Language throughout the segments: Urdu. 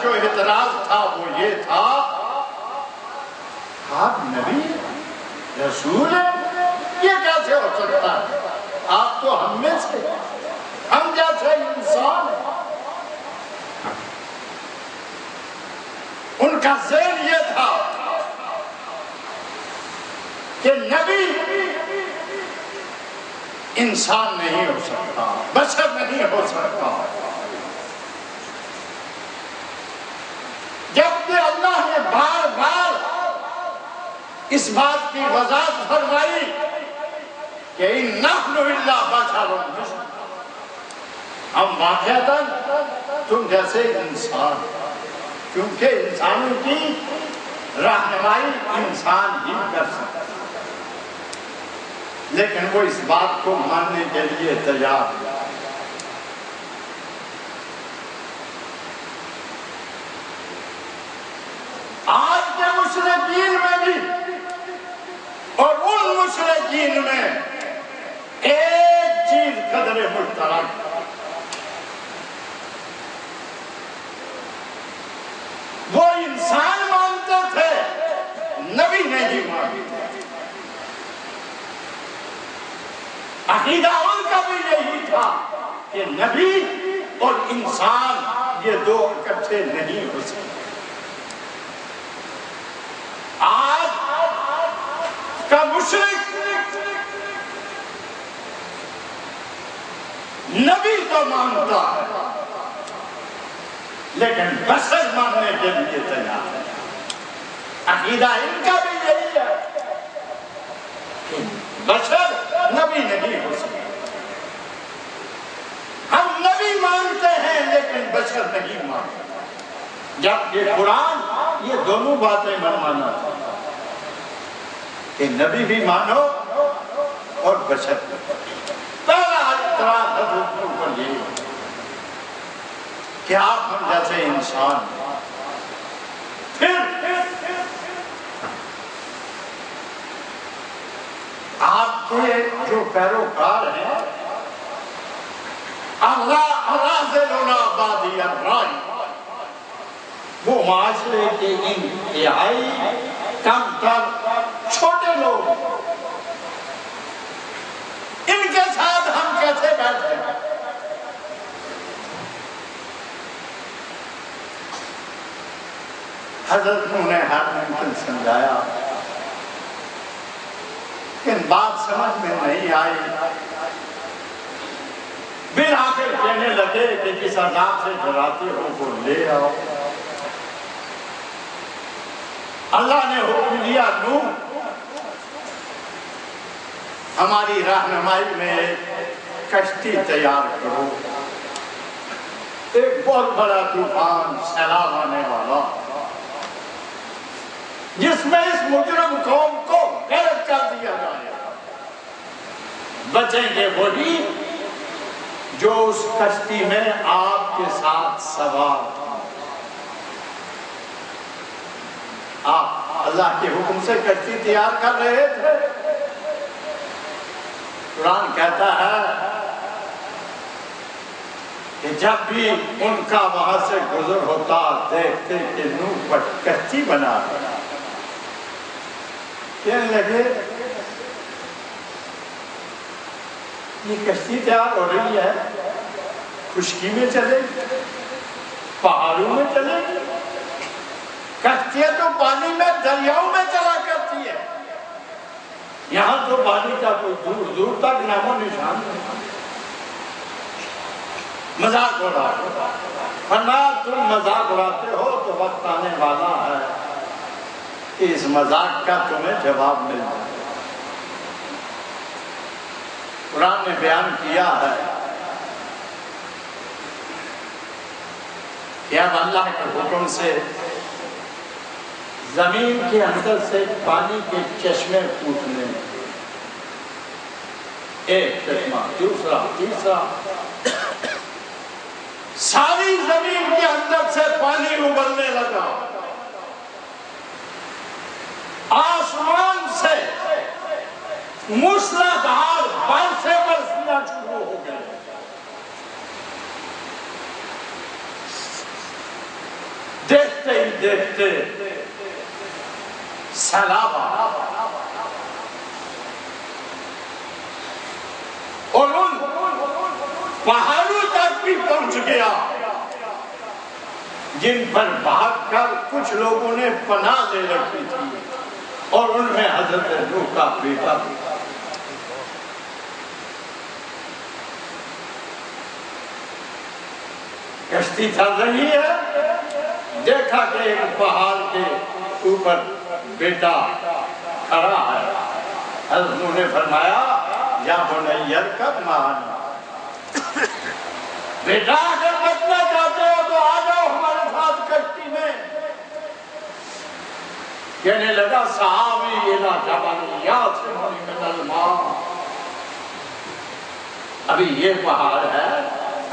جو اعتراض تھا وہ یہ تھا، آپ نبی رسول ہیں، یہ کیسے ہو سکتا ہے؟ آپ تو ہم میں سے، ہم جیسے انسان ہیں۔ ان کا ذہن یہ تھا کہ نبی انسان نہیں ہو سکتا، بشر نہیں ہو سکتا۔ جبکہ اللہ نے بار بار اس بات کی وضاحت فرمائی کہ نحن الا بشر مثلکم، ہم واقعتاً تم جیسے انسان، کیونکہ انسانوں کی رہنمائی انسان ہی کر سکتا، لیکن وہ اس بات کو ماننے کے لیے تیار ہے۔ آج کے مشرکین میں بھی اور ان مشرکین میں ایک چیز قدر مشترک، وہ انسان مانتے تھے، نبی نہیں مانتے۔ عقیدہ ان کا بھی یہی تھا کہ نبی اور انسان یہ دو اکٹھے نہیں ہو سکتے۔ آج کا مشرک نبی تو مانتا ہے لیکن بشر ماننے کے لیے تیار ہے۔ عقیدہ ان کا بھی یہی ہے کہ بشر نبی نہیں ہو سکتے۔ ہم نبی مانتے ہیں لیکن بشر نہیں مانتے، جب یہ قرآن یہ دونوں باتیں منوانا تھا کہ نبی بھی مانو اور بشر بھی۔ پہلا اعتراض حضرت کے اوپر یہی ہے کہ آپ ہم جیسے انسان ہیں۔ پھر آپ کے جو پیروکار ہیں، اراذلنا بادی الرائے، وہ معاشرے کے انتہائی کم تر چھوٹے لوگ، ان کے ساتھ ہم کیسے بیٹھے؟ حضرت نے ہر ممکن سمجھایا، لیکن بات سمجھ میں نہیں آئی۔ بالآخر کہنے لگے کہ جس عذاب سے ڈراتے ہو وہ لے آؤ۔ اللہ نے حکم دیا، نوح ہماری رہنمائی میں کشتی تیار کرو، ایک بہت بڑا طوفان سیلاب آنے والا، جس میں اس مجرم قوم کو غرق کر دیا جائے گا۔ بچیں گے وہی جو اس کشتی میں آپ کے ساتھ سوار تھا۔ آپ اللہ کے حکم سے کشتی تیار کر رہے تھے۔ قرآن کہتا ہے کہ جب بھی ان کا وہاں سے گزر ہوتا دیکھتے کہ نوح پر کشتی بنا رہا، کہنے لگے یہ کشتی تیار ہو رہی ہے، خشکی میں چلے گی، پہاڑوں میں چلے گی، کشتیاں تو پانی میں دریاؤں میں چلا کرتی ہے، یہاں تو پانی کا کوئی دور دور تک نام و نشان نہیں۔ مذاق اڑا فرمایا تم مذاق اڑاتے ہو تو وقت آنے والا ہے کہ اس مذاق کا تمہیں جواب مل جائے۔ قرآن نے بیان کیا ہے کہ اب اللہ کے حکم سے زمین کے اندر سے پانی کے چشمے پھوٹنے، ایک چشمہ، دوسرا، تیسرا، ساری زمین کے اندر سے پانی ابلنے لگا، آسمان سے موسلادھار بارشیں برسنا شروع ہو گئے۔ دیکھتے سیلاب آیا اور ان پہاڑوں تک بھی پہنچ گیا جن پر بھاگ کر کچھ لوگوں نے پناہ لے رکھی تھی، اور ان میں حضرت نوح کا بیٹا بھی۔ کشتی چل رہی ہے، دیکھا کہ ایک پہاڑ کے اوپر بیٹا کھڑا ہے۔ حضرت نوح نے فرمایا یا بنی ارکب معنا، بیٹا اگر بچنا چاہتے ہو تو آ جاؤ ہمارے ساتھ کشتی میں۔ کہنے لگا صحابی الی جبل یعصمنی من الماء، ابھی یہ پہاڑ ہے،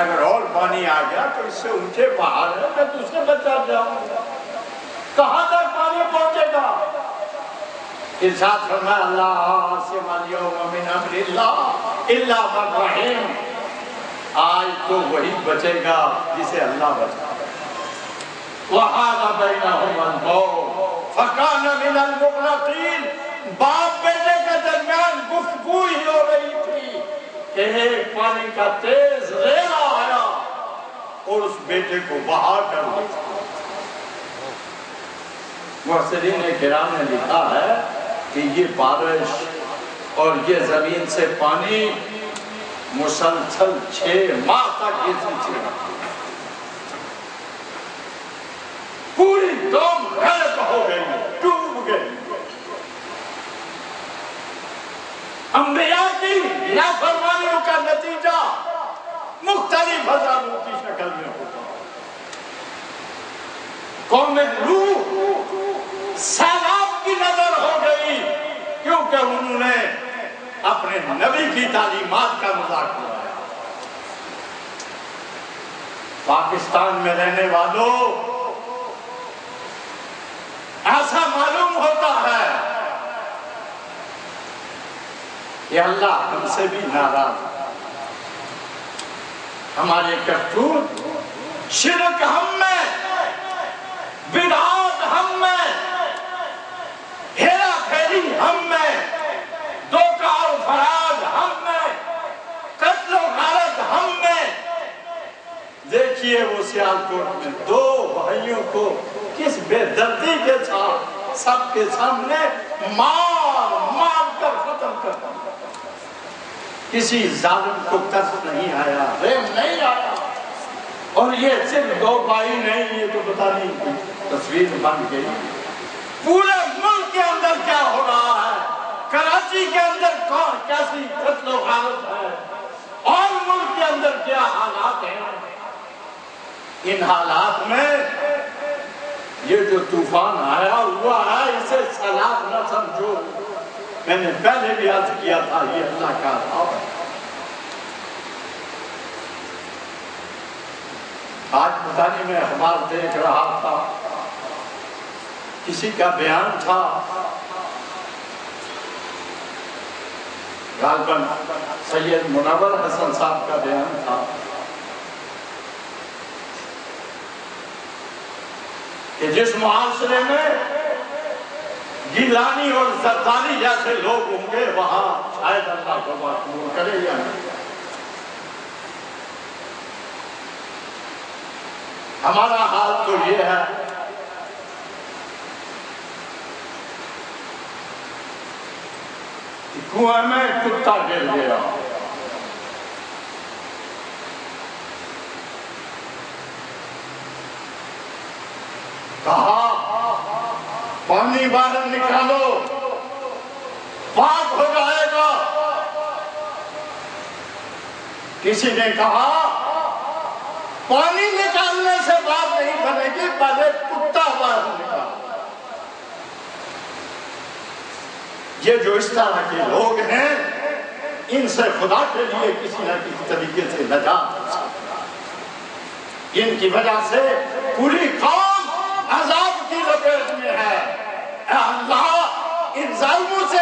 اگر اور پانی آ گیا تو اس سے اونچے پہاڑ ہے، میں تجھ سے بچا جاؤں گا، کہاں تک پانی پہنچے گا؟ ارشاد فرمایا لا عاصم اليوم من امر اللہ الا من رحم، آج تو وہی بچے گا جسے اللہ بچا۔ وحال بینہم الموج فکان من المغرقین، باپ بیٹے کے درمیان گفتگو ہی ہو رہی تھی کہ ایک پانی کا تیز ریلا آیا اور اس بیٹے کو بہا کر دیا۔ مفسرین کرام نے لکھا ہے کہ یہ بارش اور یہ زمین سے پانی مسلسل 6 ماہ تک یہ سلسلہ رہا، پوری قوم غرق ہو گئی، ڈوب گئی۔ انبیاء کی نافرمانیوں کا نتیجہ مختلف عذابوں کی شکل میں ہوتا۔ قوم نوح سیلاب کی نظر ہو گئی کیونکہ انہوں نے اپنے نبی کی تعلیمات کا مذاق اڑایا۔ پاکستان میں رہنے والوں ایسا معلوم ہوتا ہے کہ اللہ ہم سے بھی ناراض ہے، ہمارے کرتوت شرک ہم میں، بدعات ہم میں، ہیرا پھیری ہم میں، دھوکہ اور فراڈ ہم میں، قتل و غارت ہم میں۔ دیکھیے وہ سیالکوٹ میں 2 بھائیوں کو کس بے دردی کے ساتھ سب کے سامنے مار کر ختم کر دیا۔ کسی ظالم کو ترس نہیں آیا، رحم نہیں آیا، اور یہ صرف 2 بھائی نہیں، یہ تو پتہ نہیں تصویر بن گئی۔ پورے ملک کے اندر کیا ہو رہا ہے، کراچی کے اندر کیسی قتل و غارت ہے، اور ملک کے اندر کیا حالات ہیں۔ ان حالات میں یہ جو طوفان آیا ہوا ہے اسے سیلاب نہ سمجھو، میں نے پہلے بھی عرض کیا تھا یہ اللہ کا عذاب ہے۔ آج پتہ نہیں میں اخبار دیکھ رہا تھا، کسی کا بیان تھا، غالباً سید منور حسن صاحب کا بیان تھا کہ جس معاشرے میں گیلانی اور زرداری جیسے لوگ ہوں گے وہاں شاید اللہ کو معقول کرے یا نہیں۔ ہمارا حال تو یہ ہے کہ کنویں میں کتا گر گیا، کہا پانی باہر نکالو پاک ہو جائے گا۔ کسی نے کہا پانی نکالنے سے بات نہیں بنے گی، پہلے کتا باہر نکالو۔ یہ جو اس طرح کے لوگ ہیں ان سے خدا کے لیے کسی نہ کسی طریقے سے نجات ہو سکتی ہے۔ ان کی وجہ سے پوری قوم عذاب کی لپیٹ میں ہے۔ اے اللہ ان ظالموں سے